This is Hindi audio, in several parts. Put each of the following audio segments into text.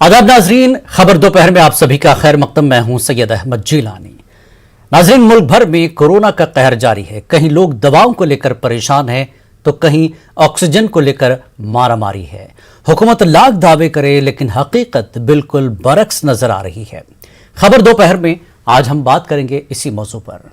आदाब नाजरीन, खबर दोपहर में आप सभी का खैर मकदम। मैं हूं सैयद अहमद जिलानी। नाजरीन, मुल्क भर में कोरोना का कहर जारी है। कहीं लोग दवाओं को लेकर परेशान हैं तो कहीं ऑक्सीजन को लेकर मारामारी है। हुकूमत लाख दावे करे लेकिन हकीकत बिल्कुल बरक्स नजर आ रही है। खबर दोपहर में आज हम बात करेंगे इसी मौजू पर।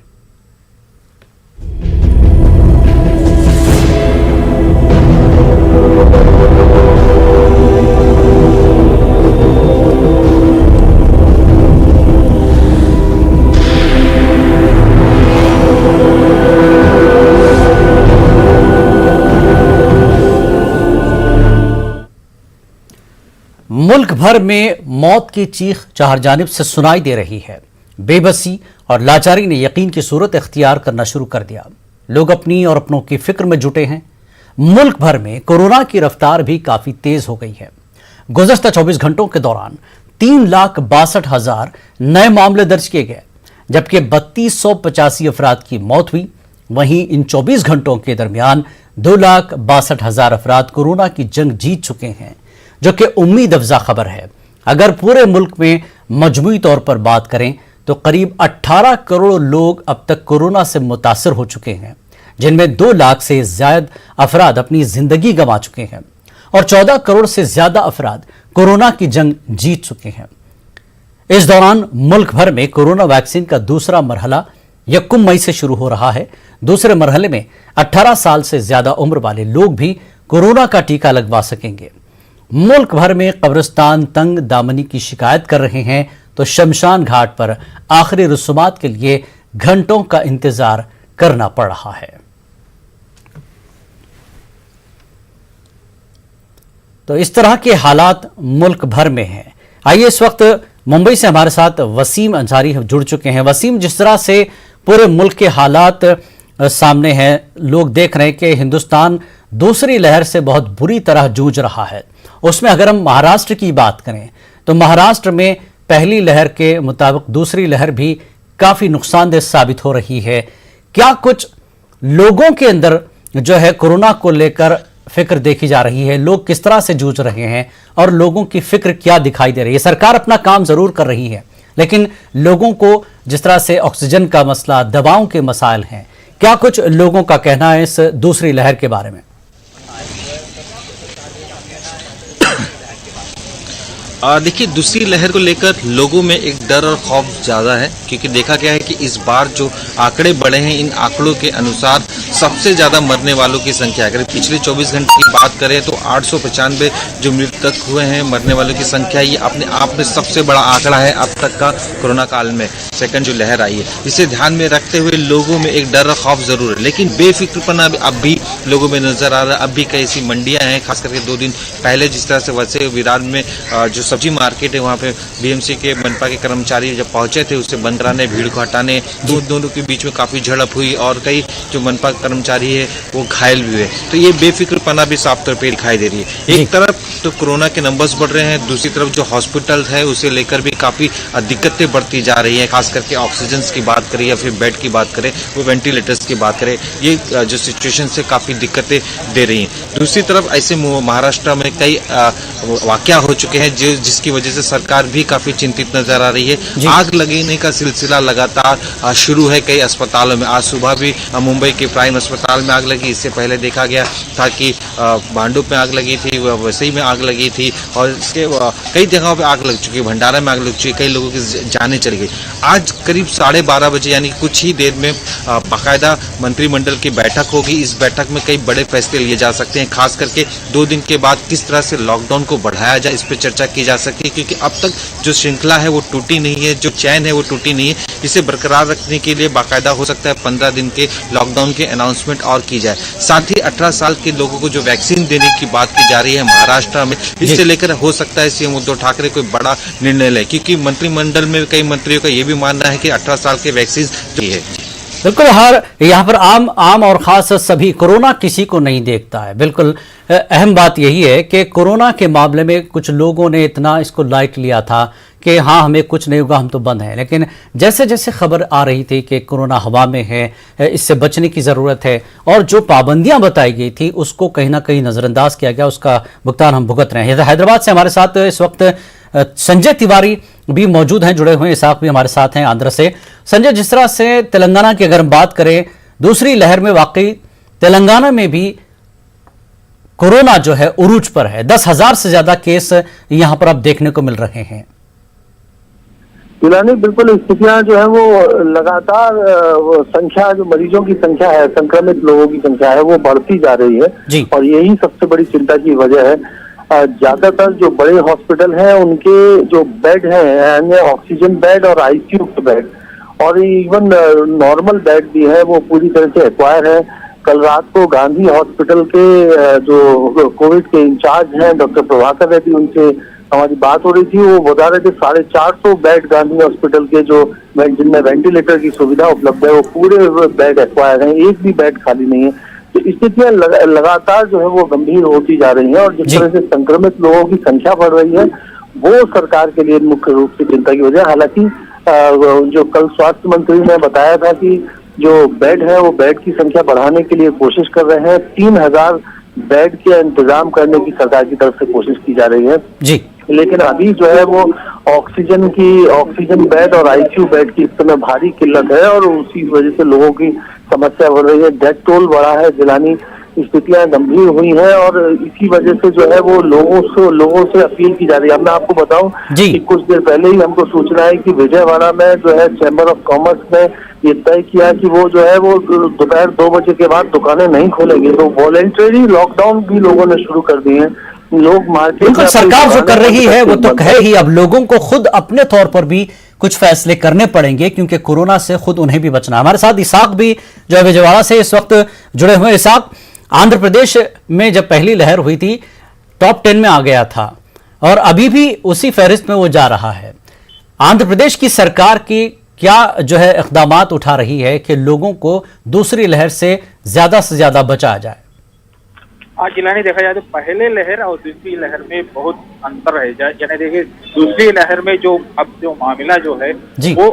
मुल्क भर में मौत की चीख चार जानिब से सुनाई दे रही है। बेबसी और लाचारी ने यकीन की सूरत इख्तियार करना शुरू कर दिया। लोग अपनी और अपनों की फिक्र में जुटे हैं। मुल्क भर में कोरोना की रफ्तार भी काफी तेज हो गई है। गुज़श्ता 24 घंटों के दौरान 3,62,000 नए मामले दर्ज किए गए, जबकि 3,285 अफराद की मौत हुई। वहीं इन 24 घंटों के दरमियान 2,62,000 अफराद कोरोना की जंग जीत चुके हैं, जो कि उम्मीद अफजा खबर है। अगर पूरे मुल्क में मजमूई तौर पर बात करें तो करीब 18 करोड़ लोग अब तक कोरोना से मुतासर हो चुके हैं, जिनमें 2 लाख से ज्यादा अफराद अपनी जिंदगी गंवा चुके हैं और 14 करोड़ से ज्यादा अफराद कोरोना की जंग जीत चुके हैं। इस दौरान मुल्क भर में कोरोना वैक्सीन का दूसरा मरहला 1 मई से शुरू हो रहा है। दूसरे मरहले में 18 साल से ज्यादा उम्र वाले लोग भी कोरोना का टीका लगवा सकेंगे। मुल्क भर में कब्रिस्तान तंग दामनी की शिकायत कर रहे हैं तो शमशान घाट पर आखिरी रसूमात के लिए घंटों का इंतजार करना पड़ रहा है। तो इस तरह के हालात मुल्क भर में हैं। आइए इस वक्त मुंबई से हमारे साथ वसीम अंसारी जुड़ चुके हैं। वसीम, जिस तरह से पूरे मुल्क के हालात सामने हैं, लोग देख रहे हैं कि हिंदुस्तान दूसरी लहर से बहुत बुरी तरह जूझ रहा है। उसमें अगर हम महाराष्ट्र की बात करें तो महाराष्ट्र में पहली लहर के मुताबिक दूसरी लहर भी काफी नुकसानदेह साबित हो रही है। क्या कुछ लोगों के अंदर जो है कोरोना को लेकर फिक्र देखी जा रही है? लोग किस तरह से जूझ रहे हैं और लोगों की फिक्र क्या दिखाई दे रही है? सरकार अपना काम जरूर कर रही है, लेकिन लोगों को जिस तरह से ऑक्सीजन का मसला, दवाओं के मसाइल हैं, क्या कुछ लोगों का कहना है इस दूसरी लहर के बारे में? देखिए, दूसरी लहर को लेकर लोगों में एक डर और खौफ ज़्यादा है, क्योंकि देखा गया है कि इस बार जो आंकड़े बढ़े हैं, इन आंकड़ों के अनुसार सबसे ज़्यादा मरने वालों की संख्या, अगर पिछले 24 घंटे की बात करें तो 895 जो मृतक हुए हैं, मरने वालों की संख्या, ये अपने आप में सबसे बड़ा आंकड़ा है अब तक का कोरोना काल में। सेकंड जो लहर आई है, इसे ध्यान में रखते हुए लोगों में एक डर और खौफ जरूर है, लेकिन बेफिक्रपना अब भी लोगों में नजर आ रहा है। अब भी कई ऐसी मंडियां हैं, खास करके 2 दिन पहले जिस तरह से वैसे विरार में जो सब्जी मार्केट है, वहाँ पे बीएमसी के मनपा के कर्मचारी जब पहुंचे थे उसे बंद कराने, भीड़ को हटाने, दोनों के बीच में काफी झड़प हुई और कई जो मनपा कर्मचारी है वो घायल भी हुए। तो ये बेफिक्रपना भी साफ तौर पर दिखाई दे रही है। एक तरफ तो कोरोना के नंबर्स बढ़ रहे हैं, दूसरी तरफ जो हॉस्पिटल है उसे लेकर भी काफी दिक्कतें बढ़ती जा रही है। खास करके ऑक्सीजन की बात करें या फिर बेड की बात करें, वो वेंटिलेटर्स की बात करें, ये जो सिचुएशन से काफी दिक्कतें दे रही हैं। दूसरी तरफ ऐसे महाराष्ट्र में कई वाकया हो चुके हैं जिसकी वजह से सरकार भी काफी चिंतित नजर आ रही है। आग लगने का सिलसिला लगातार शुरू है कई अस्पतालों में। आज सुबह भी मुंबई के प्राइम अस्पताल में आग लगी। इससे पहले देखा गया था कि भांडुप में आग लगी थी, वसई में आग लगी थी और इसके कई जगहों पे आग लग चुकी है, भंडारा में आग लग चुकी है, कई लोगों की जानें चली गई। आज करीब 12:30 बजे यानी कुछ ही देर में बाकायदा मंत्रिमंडल की बैठक होगी। इस बैठक में कई बड़े फैसले लिए जा सकते हैं, खास करके 2 दिन के बाद किस तरह से लॉकडाउन को बढ़ाया जाए, इस पर चर्चा की जा सकती है, क्योंकि अब तक जो श्रृंखला है वो टूटी नहीं है, जो चैन है वो टूटी नहीं है। इसे बरकरार रखने के लिए बाकायदा हो सकता है 15 दिन के लॉकडाउन के अनाउंसमेंट और की जाए। साथ ही 18 साल के लोगों को जो वैक्सीन देने की बात की जा रही है महाराष्ट्र में, इससे लेकर हो सकता है सीएम उद्धव ठाकरे कोई बड़ा निर्णय ले, क्योंकि मंत्रिमंडल में कई मंत्रियों का यह भी मानना है कि 18 साल के वैक्सीन है। बिल्कुल, हर यहाँ पर आम और खास सभी, कोरोना किसी को नहीं देखता है। बिल्कुल अहम बात यही है कि कोरोना के मामले में कुछ लोगों ने इतना इसको लाइट लिया था कि हाँ हमें कुछ नहीं होगा, हम तो बंद हैं, लेकिन जैसे जैसे खबर आ रही थी कि कोरोना हवा में है, इससे बचने की ज़रूरत है और जो पाबंदियां बताई गई थी उसको कहीं ना कहीं नज़रअंदाज किया गया, उसका भुगतान हम भुगत रहे हैं। हैदराबाद से हमारे साथ इस वक्त संजय तिवारी भी मौजूद हैं, जुड़े हुए इसाक भी हमारे साथ हैं आंध्र से। संजय, जिस तरह से तेलंगाना की अगर हम बात करें, दूसरी लहर में वाकई तेलंगाना में भी कोरोना जो है उरूज पर है। 10,000 से ज्यादा केस यहां पर अब देखने को मिल रहे हैं। गिलानी, बिल्कुल स्थितियां जो है वो लगातार वो संख्या, जो मरीजों की संख्या है, संक्रमित लोगों की संख्या है, वो बढ़ती जा रही है और यही सबसे बड़ी चिंता की वजह है। ज्यादातर जो बड़े हॉस्पिटल हैं उनके जो बेड हैं, यानी ऑक्सीजन बेड और आईसीयू के बेड और इवन नॉर्मल बेड भी है, वो पूरी तरह से एक्वायर है। कल रात को गांधी हॉस्पिटल के जो कोविड के इंचार्ज हैं डॉक्टर प्रभाकर रेड्डी, उनसे हमारी बात हो रही थी। वो बता रहे थे 450 बेड गांधी हॉस्पिटल के जो जिनमें वेंटिलेटर की सुविधा उपलब्ध है, वो पूरे बेड एक्वायर हैं, एक भी बेड खाली नहीं है। तो स्थितियां लगातार जो है वो गंभीर होती जा रही हैं और जिस तरह से संक्रमित लोगों की संख्या बढ़ रही है, वो सरकार के लिए मुख्य रूप से चिंता की वजह है। हालांकि जो कल स्वास्थ्य मंत्री ने बताया था कि जो बेड है वो बेड की संख्या बढ़ाने के लिए कोशिश कर रहे हैं। 3,000 बेड के इंतजाम करने की सरकार की तरफ से कोशिश की जा रही है जी। लेकिन अभी जो है वो ऑक्सीजन बेड और आईसीयू बेड की इस समय भारी किल्लत है और उसी वजह से लोगों की समस्या बढ़ रही है। डेथ टोल बढ़ा है, जिलानी स्थितियां गंभीर हुई हैं और इसी वजह से जो है वो लोगों से अपील की जा रही है। अब मैं आपको बताऊं कि कुछ देर पहले ही हमको सूचना है कि विजयवाड़ा में जो है चैम्बर ऑफ कॉमर्स ने ये तय किया कि वो जो है वो दोपहर 2 बजे के बाद दुकानें नहीं खोलेंगी। तो वॉलेंटरी लॉकडाउन भी लोगों ने शुरू कर दिए हैं। लोग मार्केट, सरकार जो कर रही है वो तो है ही, अब लोगों को खुद अपने तौर पर भी कुछ फैसले करने पड़ेंगे क्योंकि कोरोना से खुद उन्हें भी बचना। हमारे साथ इसाक भी जो है विजयवाड़ा से इस वक्त जुड़े हुए। इसाक, आंध्र प्रदेश में जब पहली लहर हुई थी टॉप 10 में आ गया था और अभी भी उसी फहरिस्त में वो जा रहा है। आंध्र प्रदेश की सरकार की क्या जो है इक़दामात उठा रही है कि लोगों को दूसरी लहर से ज्यादा बचाया जाए? आज जिलानी देखा जाए तो पहले लहर और दूसरी लहर में बहुत अंतर है। यानी देखिए, दूसरी लहर में जो अब जो मामला जो है वो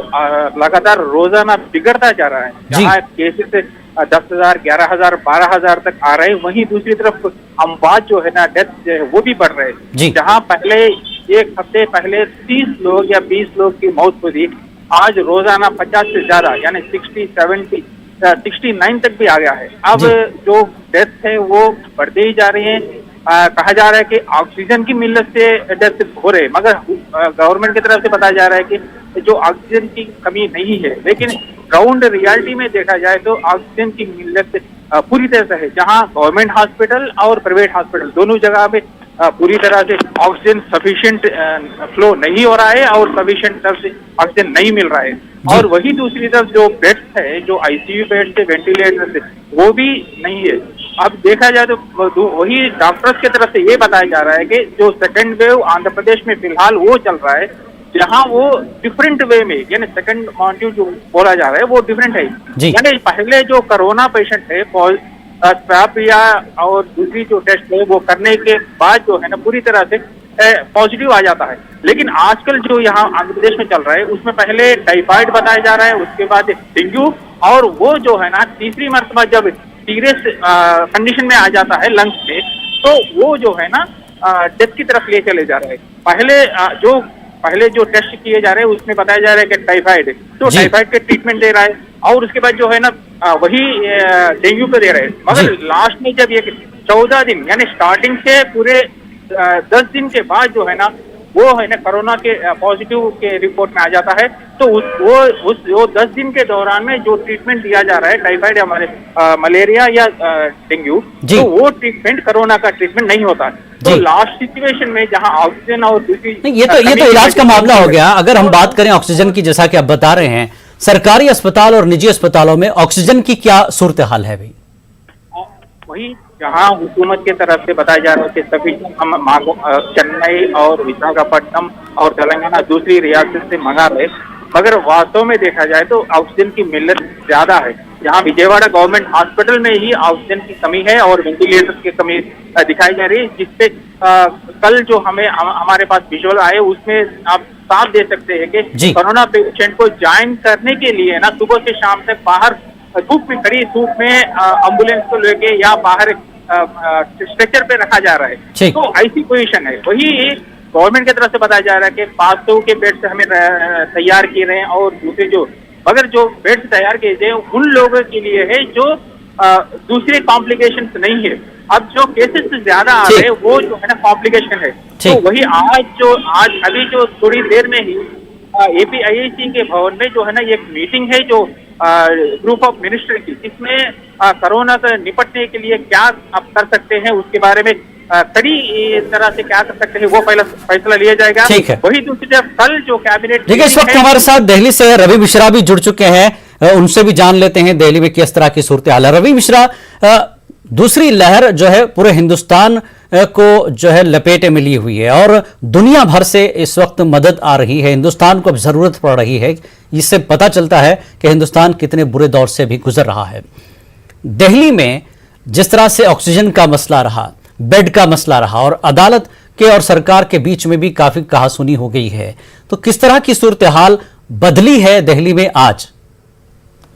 लगातार रोजाना बिगड़ता जा रहा है। जहाँ केसेस 10,000, 11,000, 12,000 तक आ रहे हैं, वहीं दूसरी तरफ अमवात जो है ना, डेथ वो भी बढ़ रहे हैं। जहाँ पहले एक हफ्ते पहले 30 लोग या 20 लोग की मौत हुई, आज रोजाना 50 से ज्यादा यानी 60, 70, 69 तक भी आ गया है। अब जो डेथ है वो बढ़ते ही जा रही है। कहा जा रहा है कि ऑक्सीजन की मिलत से डेथ हो रहे, मगर गवर्नमेंट की तरफ से बताया जा रहा है कि जो ऑक्सीजन की कमी नहीं है, लेकिन ग्राउंड रियलिटी में देखा जाए तो ऑक्सीजन की मिलत पूरी तरह से है। जहां गवर्नमेंट हॉस्पिटल और प्राइवेट हॉस्पिटल दोनों जगह पे पूरी तरह से ऑक्सीजन सफिशिएंट फ्लो नहीं हो रहा है और सफिशिएंट तरफ से ऑक्सीजन नहीं मिल रहा है। और वही दूसरी तरफ जो बेड्स है, जो आईसीयू बेड से, वेंटिलेटर से, वो भी नहीं है। अब देखा जाए तो वही डॉक्टर्स की तरफ से ये बताया जा रहा है कि जो सेकंड वेव आंध्र प्रदेश में फिलहाल वो चल रहा है, जहां वो डिफरेंट वे में, यानी सेकंड मॉड्यूल जो बोला जा रहा है वो डिफरेंट है। यानी पहले जो कोरोना पेशेंट है स्वैब या और दूसरी जो टेस्ट है वो करने के बाद जो है ना पूरी तरह से पॉजिटिव आ जाता है। लेकिन आजकल जो यहाँ आंध्र प्रदेश में चल रहा है उसमें पहले टाइफाइड बताया जा रहा है, उसके बाद डेंगू, और वो जो है ना तीसरी मरतबा जब सीरियस कंडीशन में आ जाता है लंग्स में, तो वो जो है ना डेथ की तरफ ले चले जा रहे हैं। पहले जो टेस्ट किए जा रहे हैं उसमें बताया जा रहा है कि टाइफाइड है, तो टाइफाइड के ट्रीटमेंट दे रहा है, और उसके बाद जो है ना वही डेंगू पे दे रहे हैं। मगर लास्ट में जब ये 14 दिन यानी स्टार्टिंग से पूरे 10 दिन के बाद जो है ना वो है ना कोरोना के पॉजिटिव के रिपोर्ट में आ जाता है, तो वो 10 दिन के दौरान में जो ट्रीटमेंट दिया जा रहा है टाइफाइड या मलेरिया या डेंगू, तो वो ट्रीटमेंट कोरोना का ट्रीटमेंट नहीं होता। तो लास्ट सिचुएशन में जहां ऑक्सीजन और दूसरी ये तो इलाज का मामला हो गया। अगर हम बात करें ऑक्सीजन की, जैसा कि आप बता रहे हैं, सरकारी अस्पताल और निजी अस्पतालों में ऑक्सीजन की क्या सूरत हाल है भाई? वही जहां हुकूमत की तरफ से बताया जा रहा है कि सभी हम चेन्नई और विशाखापट्टनम और तेलंगाना दूसरी रियासत से मंगा रहे, मगर वास्तव में देखा जाए तो ऑक्सीजन की मिलत ज्यादा है। यहाँ विजयवाड़ा गवर्नमेंट हॉस्पिटल में ही ऑक्सीजन की कमी है और वेंटिलेटर की कमी दिखाई जा रही है, जिससे कल जो हमारे पास विजुअल आए उसमें आप साफ दे सकते हैं कि कोरोना पेशेंट को ज्वाइन करने के लिए ना सुबह से शाम तक बाहर धूप में, खड़ी धूप में एम्बुलेंस को लेके या बाहर स्ट्रेचर पे रखा जा रहा है। तो ऐसी पोजीशन है। वही गवर्नमेंट की तरफ से बताया जा रहा है कि 500 के बेड से हमें तैयार किए रहे हैं, और दूसरे जो मगर जो बेड तैयार किए गए उन लोगों के लिए है जो दूसरे कॉम्प्लिकेशन नहीं है। अब जो केसेस ज्यादा आ रहे हैं वो जो है ना कॉम्प्लिकेशन है। तो वही आज अभी जो थोड़ी देर में ही APIIC के भवन में जो है ना एक मीटिंग है जो ग्रुप ऑफ मिनिस्टर की, जिसमें कोरोना से निपटने के लिए क्या आप कर सकते हैं उसके बारे में कड़ी तरह से क्या कर सकते हैं वो पहला फैसला लिया जाएगा। वही दूसरी तरफ कल जो कैबिनेट देखिए, इस वक्त हमारे साथ दिल्ली से रवि मिश्रा भी जुड़ चुके हैं, उनसे भी जान लेते हैं दिल्ली में किस तरह की सूरत हाल है। रवि मिश्रा, दूसरी लहर जो है पूरे हिंदुस्तान को जो है लपेटे में ली हुई है और दुनिया भर से इस वक्त मदद आ रही है, हिंदुस्तान को अब जरूरत पड़ रही है। इससे पता चलता है कि हिंदुस्तान कितने बुरे दौर से भी गुजर रहा है। दिल्ली में जिस तरह से ऑक्सीजन का मसला रहा, बेड का मसला रहा और अदालत के और सरकार के बीच में भी काफी कहासुनी हो गई है, तो किस तरह की सूरत हाल बदली है दिल्ली में आज?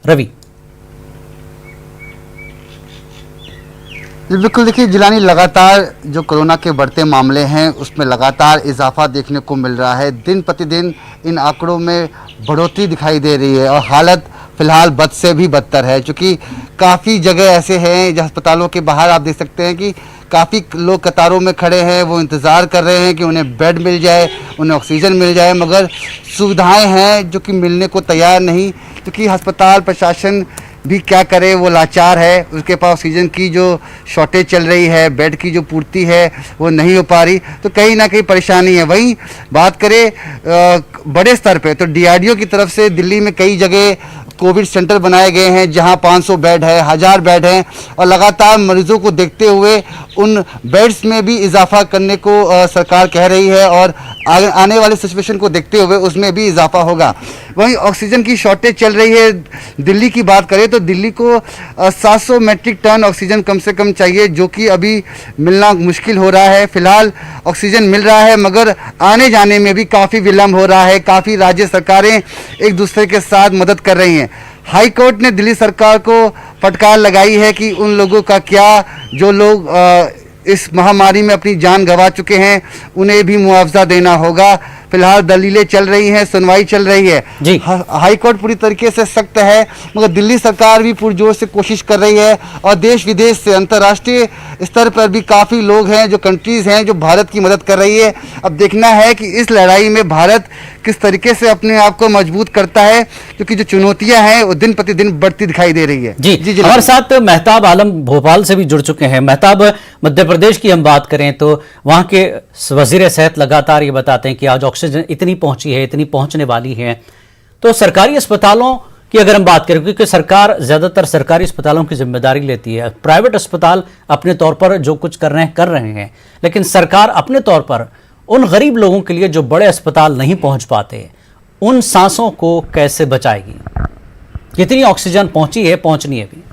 रवि। बिल्कुल, देखिए जिलानी, लगातार जो कोरोना के बढ़ते मामले हैं उसमें लगातार इजाफा देखने को मिल रहा है। दिन प्रतिदिन इन आंकड़ों में बढ़ोतरी दिखाई दे रही है और हालत फिलहाल बद से भी बदतर है, क्योंकि काफ़ी जगह ऐसे हैं जो अस्पतालों के बाहर आप देख सकते हैं कि काफ़ी लोग कतारों में खड़े हैं, वो इंतज़ार कर रहे हैं कि उन्हें बेड मिल जाए, उन्हें ऑक्सीजन मिल जाए, मगर सुविधाएं हैं जो कि मिलने को तैयार नहीं, क्योंकि अस्पताल प्रशासन भी क्या करे, वो लाचार है। उसके पास ऑक्सीजन की जो शॉर्टेज चल रही है, बेड की जो पूर्ति है वो नहीं हो पा रही, तो कहीं ना कहीं परेशानी है। वहीं बात करें बड़े स्तर पे तो DRDO की तरफ से दिल्ली में कई जगह कोविड सेंटर बनाए गए हैं जहां 500 बेड है, 1000 बेड हैं, और लगातार मरीजों को देखते हुए उन बेड्स में भी इजाफा करने को सरकार कह रही है और आने वाले सिचुएशन को देखते हुए उसमें भी इजाफा होगा। वहीं ऑक्सीजन की शॉर्टेज चल रही है। दिल्ली की बात करें तो दिल्ली को 700 मैट्रिक टन ऑक्सीजन कम से कम चाहिए, जो कि अभी मिलना मुश्किल हो रहा है। फिलहाल ऑक्सीजन मिल रहा है मगर आने जाने में भी काफ़ी विलम्ब हो रहा है। काफ़ी राज्य सरकारें एक दूसरे के साथ मदद कर रही हैं। हाई कोर्ट ने दिल्ली सरकार को फटकार लगाई है कि उन लोगों का क्या, जो लोग इस महामारी में अपनी जान गंवा चुके हैं, उन्हें भी मुआवजा देना होगा। फिलहाल दलीलें चल रही हैं, सुनवाई चल रही है। हाई कोर्ट पूरी तरीके से सख्त है, मगर दिल्ली सरकार भी पुरजोर से कोशिश कर रही है और देश विदेश से, अंतर्राष्ट्रीय स्तर पर भी काफ़ी लोग हैं, जो कंट्रीज़ हैं, जो भारत की मदद कर रही है। अब देखना है कि इस लड़ाई में भारत किस तरीके से अपने आप को मजबूत करता है, क्योंकि जो चुनौतियां हैं वो दिन प्रतिदिन बढ़ती दिखाई दे रही है। जी हमारे साथ मेहताब आलम भोपाल से भी जुड़ चुके हैं। मेहताब, मध्य प्रदेश की हम बात करें तो वहां के वजीर सेहत लगातार ये बताते हैं कि आज ऑक्सीजन इतनी पहुंची है, इतनी पहुंचने वाली है। तो सरकारी अस्पतालों की अगर हम बात करें, क्योंकि सरकार ज्यादातर सरकारी अस्पतालों की जिम्मेदारी लेती है, प्राइवेट अस्पताल अपने तौर पर जो कुछ कर रहे हैं, लेकिन सरकार अपने तौर पर उन गरीब लोगों के लिए जो बड़े अस्पताल नहीं पहुंच पाते, उन सांसों को कैसे बचाएगी? कितनी ऑक्सीजन पहुंची है, पहुंचनी है भी?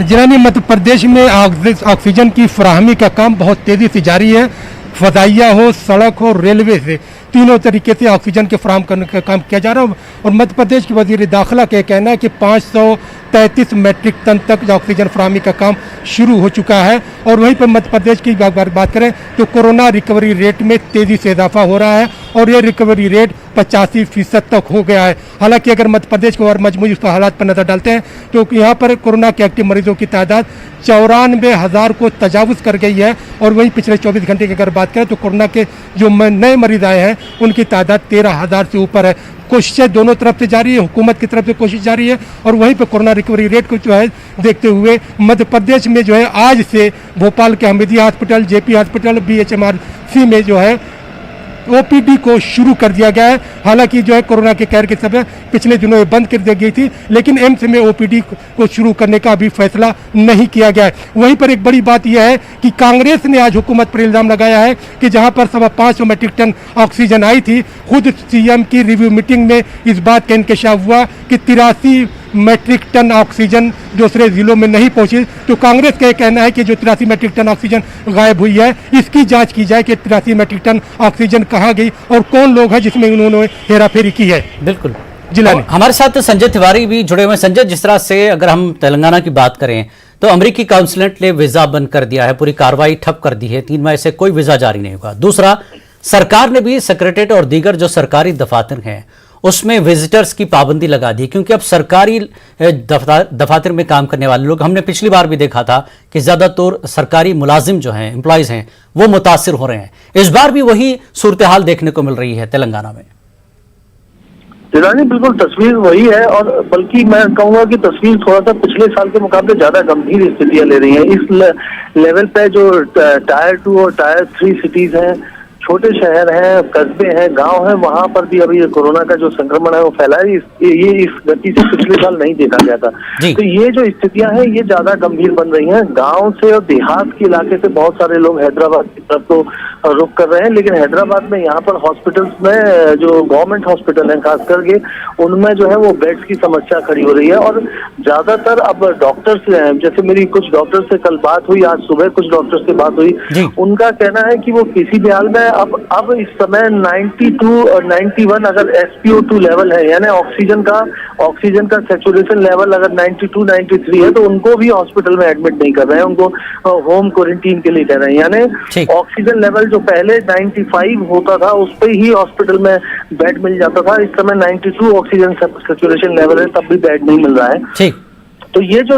जिलानी, मध्य प्रदेश में ऑक्सीजन की फराहमी का काम बहुत तेजी से जारी है। फजाइया हो, सड़क हो, रेलवे से, तीनों तरीके से ऑक्सीजन के फराहम करने का काम किया जा रहा है। और मध्य प्रदेश के वजीर दाखिला का कहना है कि 533 मैट्रिक टन तक ऑक्सीजन फराहमी का काम शुरू हो चुका है। और वहीं पर मध्य प्रदेश की बात करें तो कोरोना रिकवरी रेट में तेजी से इजाफा हो रहा है और ये रिकवरी रेट 85% तक हो गया है। हालांकि अगर मध्य प्रदेश को और मजमूई हालात पर नजर डालते हैं तो यहाँ पर कोरोना के एक्टिव मरीजों की तादाद 94,000 को तजावुज कर गई है। और वहीं पिछले 24 घंटे की अगर बात करें तो कोरोना के जो नए मरीज आए हैं उनकी तादाद 13,000 से ऊपर है। कोशिशें दोनों तरफ से जारी है, हुकूमत की तरफ से कोशिश जारी है। और वहीं पर कोरोना रिकवरी रेट को जो है देखते हुए मध्य प्रदेश में जो है आज से भोपाल के Hamidia hospital, JP hospital, BHMRC में जो है OPD को शुरू कर दिया गया है। हालांकि जो है कोरोना के कहर के समय पिछले दिनों ये बंद कर दी गई थी, लेकिन एम्स में OPD को शुरू करने का अभी फैसला नहीं किया गया है। वहीं पर एक बड़ी बात यह है कि कांग्रेस ने आज हुकूमत पर इल्जाम लगाया है कि जहां पर 550 मैट्रिक टन ऑक्सीजन आई थी, खुद CM की रिव्यू मीटिंग में इस बात का इंकशाफ हुआ कि 83 मैट्रिक टन ऑक्सीजन दूसरे जिलों में नहीं पहुंची। तो कांग्रेस का कहना है कि जो 83 मैट्रिक टन ऑक्सीजन गायब हुई है, इसकी जांच की जाए कि 83 मैट्रिक टन ऑक्सीजन कहां गई और कौन लोग हैं जिसमें उन्होंने हेराफेरी की है। बिल्कुल जिला हमारे साथ संजय तिवारी भी जुड़े हुए हैं। संजय, जिस तरह से अगर हम तेलंगाना की बात करें तो अमेरिकी काउंसलेट ने वीजा बंद कर दिया है, पूरी कार्रवाई ठप कर दी है, 3 मई से कोई वीजा जारी नहीं होगा। दूसरा, सरकार ने भी सेक्रेटेरिएट और दीगर जो सरकारी दफातर हैं उसमें विजिटर्स की पाबंदी लगा दी, क्योंकि अब सरकारी दफातर में काम करने वाले लोग, हमने पिछली बार भी देखा था कि ज्यादातर सरकारी मुलाजिम जो हैं, एम्प्लॉयज हैं, वो मुतासिर हो रहे हैं। इस बार भी वही सूरत हाल देखने को मिल रही है तेलंगाना में। जिलानी बिल्कुल तस्वीर वही है, और बल्कि मैं कहूंगा कि तस्वीर थोड़ा सा पिछले साल के मुकाबले ज्यादा गंभीर स्थितियां ले रही हैं। इस लेवल पे जो टायर 2 और टायर 3 सिटीज हैं, छोटे शहर हैं, कस्बे हैं, गांव हैं, वहां पर भी अभी कोरोना का जो संक्रमण है वो फैला है। ये इस गति से पिछले साल नहीं देखा गया था। तो ये जो स्थितियां हैं ये ज्यादा गंभीर बन रही हैं। गांव से और देहात के इलाके से बहुत सारे लोग हैदराबाद की तरफ तो रुक कर रहे हैं, लेकिन हैदराबाद में यहाँ पर हॉस्पिटल्स में, जो गवर्नमेंट हॉस्पिटल है खास करके, उनमें जो है वो बेड्स की समस्या खड़ी हो रही है। और ज्यादातर अब डॉक्टर्स, जैसे मेरी कुछ डॉक्टर से कल बात हुई, आज सुबह कुछ डॉक्टर से बात हुई, उनका कहना है कि वो किसी भी हाल में अब इस समय 92 और 91 अगर SpO2 लेवल है, यानी ऑक्सीजन का सैचुरेशन लेवल अगर 92, 93 है, तो उनको भी हॉस्पिटल में एडमिट नहीं कर रहे हैं, उनको होम क्वारंटीन के लिए कह रहे हैं। यानी ऑक्सीजन लेवल जो पहले 95 होता था उस पर ही हॉस्पिटल में बेड मिल जाता था, इस समय 92 ऑक्सीजन सैचुरेशन लेवल है, तब भी बेड नहीं मिल रहा है। तो ये जो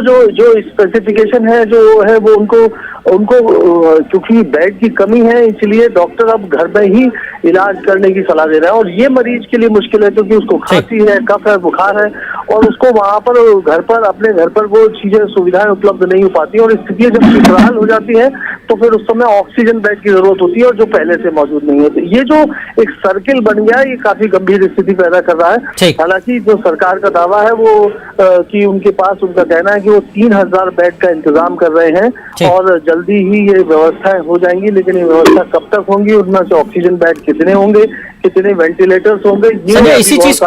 स्पेसिफिकेशन है जो है वो उनको क्योंकि बेड की कमी है, इसलिए डॉक्टर अब घर में ही इलाज करने की सलाह दे रहे हैं। और ये मरीज के लिए मुश्किल है क्योंकि उसको खांसी है, कफ है, बुखार है, और उसको वहां पर अपने घर पर वो चीजें, सुविधाएं उपलब्ध नहीं हो पाती, और स्थितियां जब विकराल हो जाती है तो फिर उस समय ऑक्सीजन बेड की जरूरत होती है, और जो पहले से मौजूद नहीं होती। ये जो एक सर्किल बन गया है, ये काफी गंभीर स्थिति पैदा कर रहा है। हालांकि जो सरकार का दावा है वो कि उनके पास, उनका कहना है कि वो 3000 बेड का इंतजाम कर रहे हैं और जल्दी ही ये व्यवस्थाएं हो जाएंगी, लेकिन ये व्यवस्था कब तक होंगी, उनमें से ऑक्सीजन बेड कितने होंगे, कितने वेंटिलेटर्स होंगे, ये इसी चीज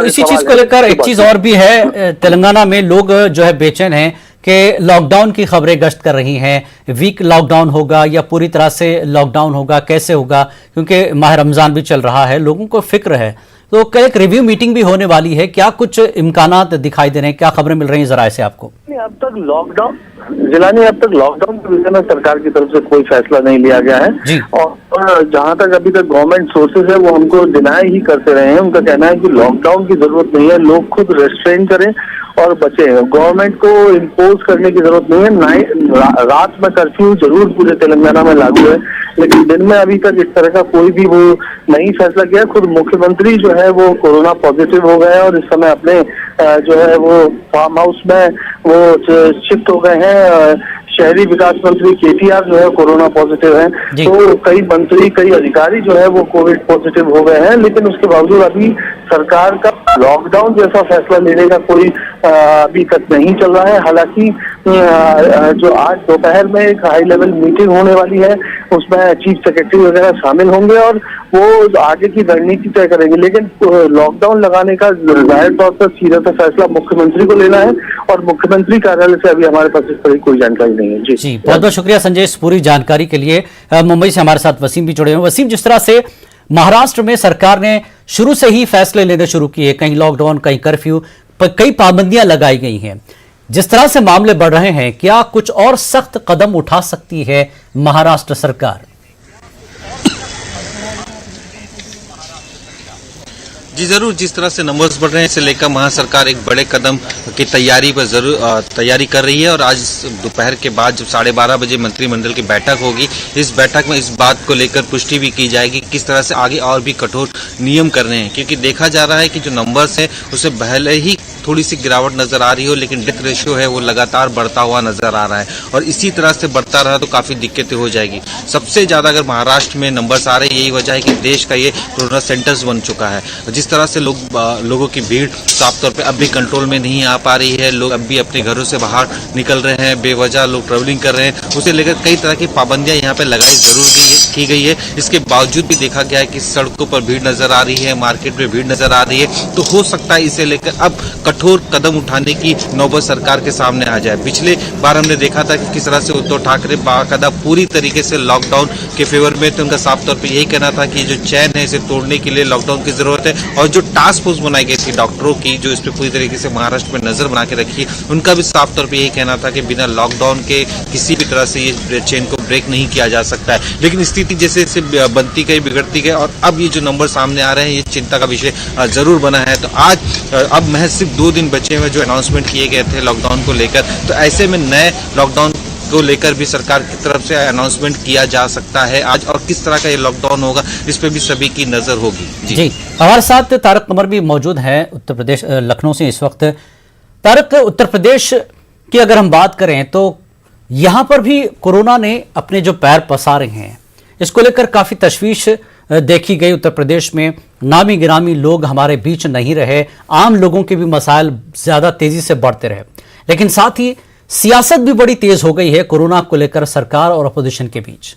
को लेकर एक चीज और भी है। तेलंगाना में लोग जो है बेचैन हैं कि लॉकडाउन की खबरें गश्त कर रही हैं, वीक लॉकडाउन होगा या पूरी तरह से लॉकडाउन होगा, कैसे होगा, क्योंकि माह रमजान भी चल रहा है, लोगों को फिक्र है। तो कल एक रिव्यू मीटिंग भी होने वाली है, क्या कुछ इम्कानात दिखाई दे रहे हैं, क्या खबरें मिल रही हैं जरा से आपको? अब तक लॉकडाउन के विषय में सरकार की तरफ से कोई फैसला नहीं लिया गया है, और जहां तक अभी तक गवर्नमेंट सोर्सेज है वो हमको डिनाई ही करते रहे हैं। उनका कहना है कि लॉकडाउन की जरूरत नहीं है, लोग खुद रेस्ट्रेन करें और बचे। गवर्नमेंट को इम्पोज करने की जरूरत नहीं है। रात में कर्फ्यू जरूर पूरे तेलंगाना में लागू है, लेकिन दिन में अभी तक इस तरह का कोई भी वो नहीं फैसला किया। खुद मुख्यमंत्री जो है वो कोरोना पॉजिटिव हो गए और इस समय अपने जो है वो फार्म हाउस में वो शिफ्ट हो गए हैं। शहरी विकास मंत्री KTR जो है कोरोना पॉजिटिव है, तो कई मंत्री, कई अधिकारी जो है वो कोविड पॉजिटिव हो गए हैं, लेकिन उसके बावजूद अभी सरकार का लॉकडाउन जैसा फैसला लेने का कोई अभी तक नहीं चल रहा है। हालांकि जो आज दोपहर में एक हाई लेवल मीटिंग होने वाली है, उसमें चीफ सेक्रेटरी वगैरह शामिल होंगे और वो आगे की रणनीति तय करेंगे, लेकिन लॉकडाउन लगाने का जाहिर तौर पर सीधा सा फैसला मुख्यमंत्री को लेना है, और मुख्यमंत्री कार्यालय से अभी हमारे पास इस तरह कोई जानकारी नहीं है। जी बहुत बहुत शुक्रिया संजय इस पूरी जानकारी के लिए। मुंबई से हमारे साथ वसीम भी जुड़े हैं। वसीम, जिस तरह से महाराष्ट्र में सरकार ने शुरू से ही फैसले लेने शुरू किए, कहीं लॉकडाउन, कहीं कर्फ्यू, कई पाबंदियां लगाई गई हैं, जिस तरह से मामले बढ़ रहे हैं, क्या कुछ और सख्त कदम उठा सकती है महाराष्ट्र सरकार? जी जरूर, जिस तरह से नंबर्स बढ़ रहे हैं इसे लेकर महा सरकार एक बड़े कदम की तैयारी पर जरूर तैयारी कर रही है। और आज दोपहर के बाद जब 12:30 बजे मंत्रिमंडल की बैठक होगी, इस बैठक में इस बात को लेकर पुष्टि भी की जाएगी किस तरह से आगे और भी कठोर नियम करने हैं, क्योंकि देखा जा रहा है कि जो नंबर्स हैं उसमें भले ही थोड़ी सी गिरावट नजर आ रही हो, लेकिन डेथ रेशियो है वो लगातार बढ़ता हुआ नजर आ रहा है, और इसी तरह से बढ़ता रहा तो काफी दिक्कतें हो जाएगी। सबसे ज्यादा अगर महाराष्ट्र में नंबर्स आ रहे हैं, यही वजह है कि देश का ये कोरोना सेंटर्स बन चुका है। जिस तरह से लोगों की भीड़ साफ तौर पे अब भी कंट्रोल में नहीं आ पा रही है, लोग अब भी अपने घरों से बाहर निकल रहे हैं, बेवजह लोग ट्रेवलिंग कर रहे हैं, उसे लेकर कई तरह की पाबंदियां यहाँ पे लगाई जरूर की गई है। इसके बावजूद भी देखा गया है कि सड़कों पर भीड़ नजर आ रही है, मार्केट में भीड़ नजर आ रही है, तो हो सकता है इसे लेकर अब कठोर कदम उठाने की नौबत सरकार के सामने आ जाए। पिछले बार हमने देखा था कि किस तरह से उद्धव ठाकरे बाकायदा पूरी तरीके से लॉकडाउन के फेवर में थे। उनका साफ तौर पर यही कहना था कि जो चैन है इसे तोड़ने के लिए लॉकडाउन की जरूरत है, और जो टास्क फोर्स बनाई गई थी डॉक्टरों की, जो इस पर पूरी तरीके से महाराष्ट्र में नजर बना के रखी है, उनका भी साफ तौर पे यही कहना था कि बिना लॉकडाउन के किसी भी तरह से ये चेन को ब्रेक नहीं किया जा सकता है। लेकिन स्थिति जैसे जैसे बनती गई, बिगड़ती गई और अब ये जो नंबर सामने आ रहे हैं, ये चिंता का विषय जरूर बना है। तो आज अब महज सिर्फ 2 दिन बचे हुए जो अनाउंसमेंट किए गए थे लॉकडाउन को लेकर, तो ऐसे में नए लॉकडाउन को लेकर भी सरकार की तरफ से अनाउंसमेंट किया जा सकता है आज, और किस तरह का ये लॉकडाउन होगा इस पे भी सभी की नजर होगी। जी हमारे साथ तारक कमर भी मौजूद हैं उत्तर प्रदेश लखनऊ से इस वक्त। तारक, उत्तर प्रदेश की अगर हम बात करें तो यहां पर भी कोरोना ने अपने जो पैर पसारे हैं, इसको लेकर काफी तशवीश देखी गई। उत्तर प्रदेश में नामी गिरामी लोग हमारे बीच नहीं रहे, आम लोगों के भी मसाइल ज्यादा तेजी से बढ़ते रहे, लेकिन साथ ही सियासत भी बड़ी तेज हो गई है कोरोना को लेकर सरकार और अपोजिशन के बीच।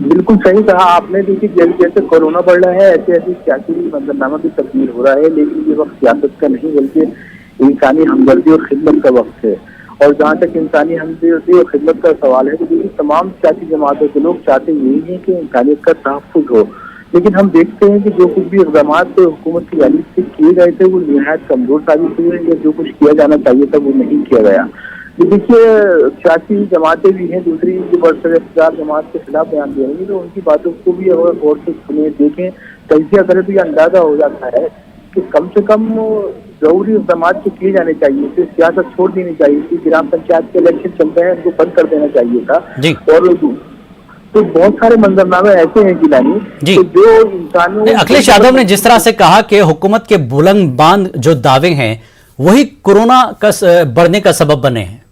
बिल्कुल सही कहा आपने। देखिए जैसे जैसे कोरोना बढ़ रहा है ऐसे ऐसे सियासी मंजरनामा भी तब्दील हो रहा है, लेकिन ये वक्त सियासत का नहीं बल्कि इंसानी हमदर्दी और खिदमत का वक्त है। और जहाँ तक इंसानी हमदर्दी और खिदमत का सवाल है तो देखिए तमाम सियासी जमातों के लोग चाहते यही है कि इंसानियत का तहफ़्फ़ुज़ हो, लेकिन हम देखते हैं कि जो कुछ भी इक़दाम हुकूमत की जानिब से किए गए थे वो निहायत कमजोर साबित हुए, या जो कुछ किया जाना चाहिए था वो नहीं किया गया। तो देखिए सियासी जमातें भी हैं दूसरी जो बरसर जमात के खिलाफ बयान दे रही है, तो उनकी बातों को भी अगर गौर से सुने, देखें, तजिया करें तो ये अंदाजा हो जाता है कि कम से कम जरूरी इक़दाम जो किए जाने चाहिए थे, सियासत छोड़ देनी चाहिए थी। ग्राम पंचायत के इलेक्शन चल रहे हैं, उनको बंद कर देना चाहिए था। और तो बहुत सारे मंजरनामे ऐसे हैं जिलानी तो जो इंसानों। अखिलेश यादव ने जिस तरह से कहा कि हुकूमत के बुलंद बांध जो दावे हैं वही कोरोना का बढ़ने का सबब बने हैं,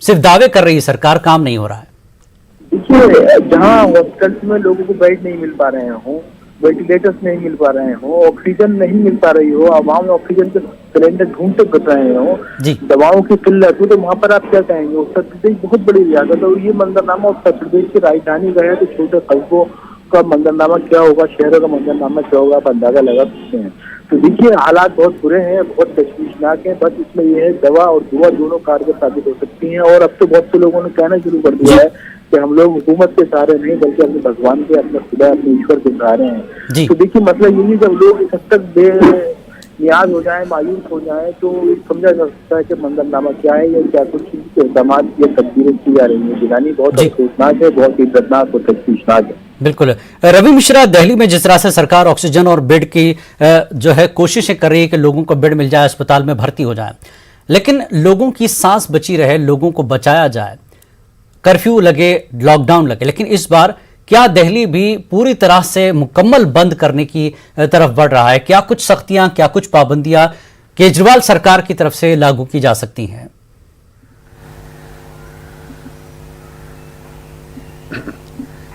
सिर्फ दावे कर रही है सरकार, काम नहीं हो रहा है। देखिए जहाँ हॉस्पिटल्स में लोगों को बेड नहीं मिल पा रहे हों, वेंटिलेटर्स नहीं मिल पा रहे हो, ऑक्सीजन नहीं मिल पा रही हो, आवाम ऑक्सीजन के सिलेंडर ढूंढते कर रहे हो, दवाओं की किल्लत हो, तो वहाँ पर आप क्या कहेंगे? उत्तर प्रदेश बहुत बड़ी रियासत है और ये मंजरनामा उत्तर प्रदेश की राजधानी का है, तो छोटे कस्बों का मंजरनामा क्या होगा, शहरों का मंजरनामा क्या होगा, आप अंदाजा लगा सकते हैं। तो देखिए हालात बहुत बुरे हैं, बहुत तशवीशनाक है। बस इसमें यह है दवा और दुआ दोनों कारगर साबित हो सकती हैं। और अब तो बहुत से लोगों ने कहना शुरू कर दिया है कि हम लोग हुकूमत के सहारे नहीं बल्कि अपने भगवान के, अपने खुदा, अपने ईश्वर के सहारे हैं। तो देखिए मतलब यही जब लोग इस हद तक बेनियाज हो जाए, मायूस हो जाए, तो समझा जा सकता है कि मंजरनामा क्या है या क्या कुछ इक़दाम या तब्दीलें की जा रही है। जिलानी बहुत अफसोसनाक है, बहुत इज्जतनाक और तशवीशनाक है। बिल्कुल। रवि मिश्रा, दिल्ली में जिस तरह से सरकार ऑक्सीजन और बेड की जो है कोशिशें कर रही है कि लोगों को बेड मिल जाए, अस्पताल में भर्ती हो जाए, लेकिन लोगों की सांस बची रहे, लोगों को बचाया जाए, कर्फ्यू लगे, लॉकडाउन लगे, लेकिन इस बार क्या दिल्ली भी पूरी तरह से मुकम्मल बंद करने की तरफ बढ़ रहा है? क्या कुछ सख्तियां, क्या कुछ पाबंदियां केजरीवाल सरकार की तरफ से लागू की जा सकती हैं?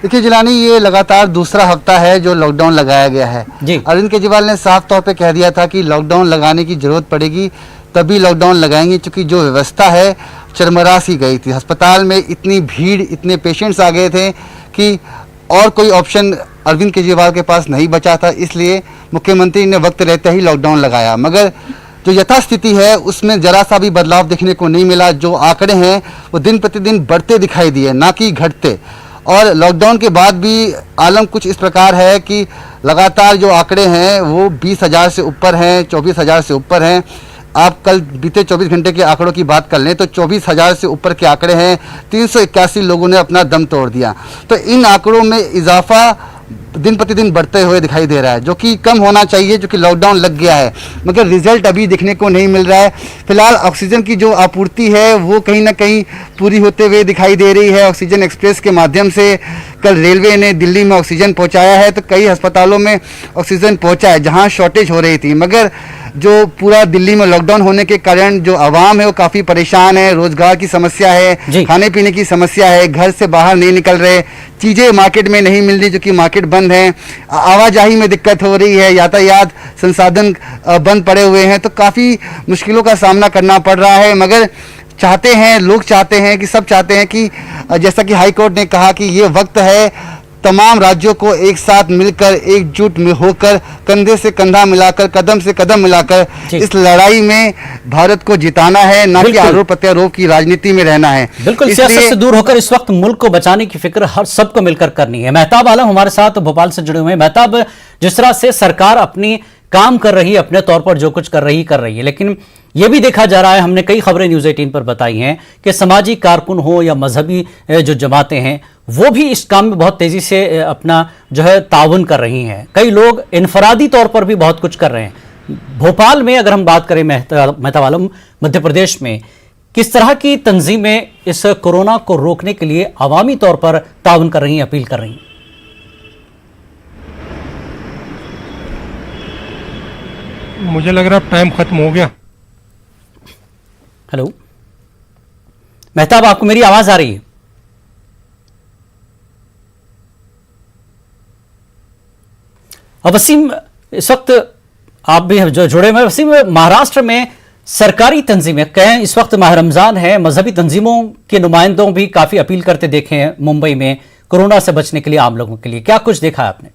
देखिए जिलानी, ये लगातार दूसरा हफ्ता है जो लॉकडाउन लगाया गया है। अरविंद केजरीवाल ने साफ तौर पे कह दिया था कि लॉकडाउन लगाने की जरूरत पड़ेगी तभी लॉकडाउन लगाएंगे, क्योंकि जो व्यवस्था है चरमरा सी गई थी। अस्पताल में इतनी भीड़, इतने पेशेंट्स आ गए थे कि और कोई ऑप्शन अरविंद केजरीवाल के पास नहीं बचा था, इसलिए मुख्यमंत्री ने वक्त रहते ही लॉकडाउन लगाया। मगर जो यथास्थिति है उसमें जरा सा भी बदलाव देखने को नहीं मिला। जो आंकड़े हैं वो दिन प्रतिदिन बढ़ते दिखाई दिए, ना कि घटते। और लॉकडाउन के बाद भी आलम कुछ इस प्रकार है कि लगातार जो आंकड़े हैं वो 20,000 से ऊपर हैं, 24,000 से ऊपर हैं। आप कल बीते 24 घंटे के आंकड़ों की बात कर लें तो 24,000 से ऊपर के आंकड़े हैं। 381 लोगों ने अपना दम तोड़ दिया। तो इन आंकड़ों में इजाफा दिन प्रतिदिन बढ़ते हुए दिखाई दे रहा है, जो कि कम होना चाहिए, जो कि लॉकडाउन लग गया है, मगर रिजल्ट अभी देखने को नहीं मिल रहा है। फिलहाल ऑक्सीजन की जो आपूर्ति है वो कहीं ना कहीं पूरी होते हुए दिखाई दे रही है। ऑक्सीजन एक्सप्रेस के माध्यम से कल रेलवे ने दिल्ली में ऑक्सीजन पहुंचाया है, तो कई अस्पतालों में ऑक्सीजन पहुंचा है जहां शॉर्टेज हो रही थी। मगर जो पूरा दिल्ली में लॉकडाउन होने के कारण जो आवाम है वो काफ़ी परेशान है। रोजगार की समस्या है, खाने पीने की समस्या है, घर से बाहर नहीं निकल रहे, चीज़ें मार्केट में नहीं मिल रही जो कि मार्केट बंद है, आवाजाही में दिक्कत हो रही है, यातायात संसाधन बंद पड़े हुए हैं, तो काफ़ी मुश्किलों का सामना करना पड़ रहा है। मगर चाहते हैं, लोग चाहते हैं कि सब चाहते हैं कि जैसा कि हाई कोर्ट ने कहा कि ये वक्त है तमाम राज्यों को एक साथ मिलकर एकजुट में होकर कंधे से कंधा मिलाकर कदम से कदम मिलाकर इस लड़ाई में भारत को जिताना है, ना कि आरोप प्रत्यारोप की राजनीति में रहना है। बिल्कुल, सियासत से दूर होकर इस वक्त मुल्क को बचाने की फिक्र हर सबको मिलकर करनी है। मेहताब आलम हमारे साथ भोपाल से जुड़े हुए हैं। मेहताब, जिस तरह से सरकार अपनी काम कर रही है, अपने तौर पर जो कुछ कर रही है, लेकिन यह भी देखा जा रहा है, हमने कई खबरें न्यूज़ 18 पर बताई हैं कि सामाजिक कारकुन हो या मजहबी जो जमातें हैं, वो भी इस काम में बहुत तेजी से अपना जो है ताउन कर रही हैं। कई लोग इनफरादी तौर पर भी बहुत कुछ कर रहे हैं। भोपाल में अगर हम बात करें, मेहताब आलम, मध्य प्रदेश में किस तरह की तंजीमें इस कोरोना को रोकने के लिए अवामी तौर पर ताउन कर रही हैं, अपील कर रही हैं? मुझे लग रहा है टाइम खत्म हो गया। हेलो मेहताब, आपको मेरी आवाज आ रही है? अब वसीम, इस वक्त आप भी जो जुड़े हुए, वसीम, महाराष्ट्र में सरकारी तंजीमें कहें, इस वक्त माह रमजान है, मजहबी तंजीमों के नुमाइंदों भी काफी अपील करते देखे हैं मुंबई में कोरोना से बचने के लिए, आम लोगों के लिए क्या कुछ देखा है आपने?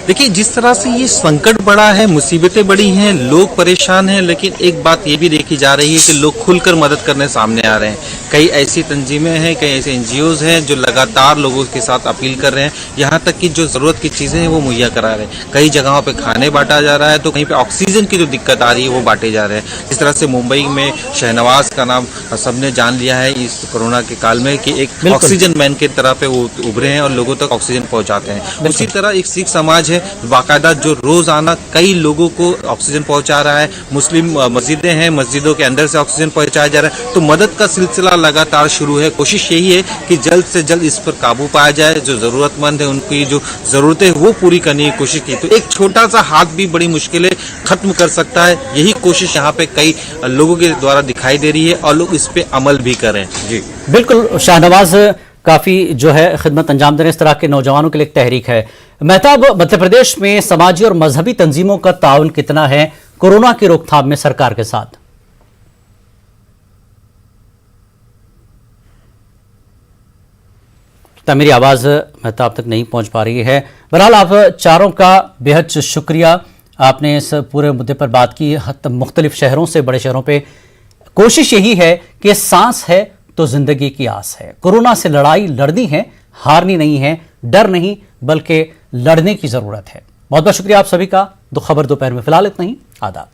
देखिए, जिस तरह से ये संकट बड़ा है, मुसीबतें बड़ी हैं, लोग परेशान हैं, लेकिन एक बात ये भी देखी जा रही है कि लोग खुलकर मदद करने सामने आ रहे हैं। कई ऐसी तंजीमें हैं, कई ऐसे एनजीओज हैं जो लगातार लोगों के साथ अपील कर रहे हैं, यहाँ तक कि जो ज़रूरत की चीज़ें हैं वो मुहैया करा रहे हैं। कई जगहों पे खाने बांटा जा रहा है, तो कहीं पे ऑक्सीजन की जो दिक्कत आ रही है वो बांटे जा रहे हैं। जिस तरह से मुंबई में शहनवाज का नाम सबने जान लिया है इस कोरोना के काल में कि एक ऑक्सीजन मैन के तरह पे वो उभरे हैं और लोगों तक ऑक्सीजन पहुँचाते हैं। उसी तरह एक सिख समाज है बाकायदा जो रोजाना कई लोगों को ऑक्सीजन पहुंचा रहा है। मुस्लिम मस्जिदें हैं, मस्जिदों के अंदर से ऑक्सीजन पहुंचाया जा रहा है। तो मदद का सिलसिला लगातार शुरू है। कोशिश यही है कि जल्द से जल्द इस पर काबू पाया जाए। जो जरूरतमंद है उनकी जो जरूरतें है वो पूरी करने की कोशिश की। तो एक छोटा सा हाथ भी बड़ी मुश्किलें खत्म कर सकता है। यही कोशिश यहाँ पे कई लोगों के द्वारा दिखाई दे रही है और लोग इस पे अमल भी करें। जी बिल्कुल, शाहनवाज काफी जो है खिदमत अंजाम देने, इस तरह के नौजवानों के लिए एक तहरीक है। मेहताब, मध्य प्रदेश में समाजी और मजहबी तंजीमों का ताउन कितना है कोरोना की रोकथाम में सरकार के साथ? मेरी आवाज मेहताब तक नहीं पहुंच पा रही है। बहरहाल आप चारों का बेहद शुक्रिया, आपने इस पूरे मुद्दे पर बात की। मुख्तलिफ शहरों से बड़े शहरों पे कोशिश यही है कि सांस है तो जिंदगी की आस है। कोरोना से लड़ाई लड़नी है, हारनी नहीं है, डर नहीं बल्कि लड़ने की जरूरत है। बहुत बहुत शुक्रिया आप सभी का। खबर दोपहर में फिलहाल इतना ही। आदाब।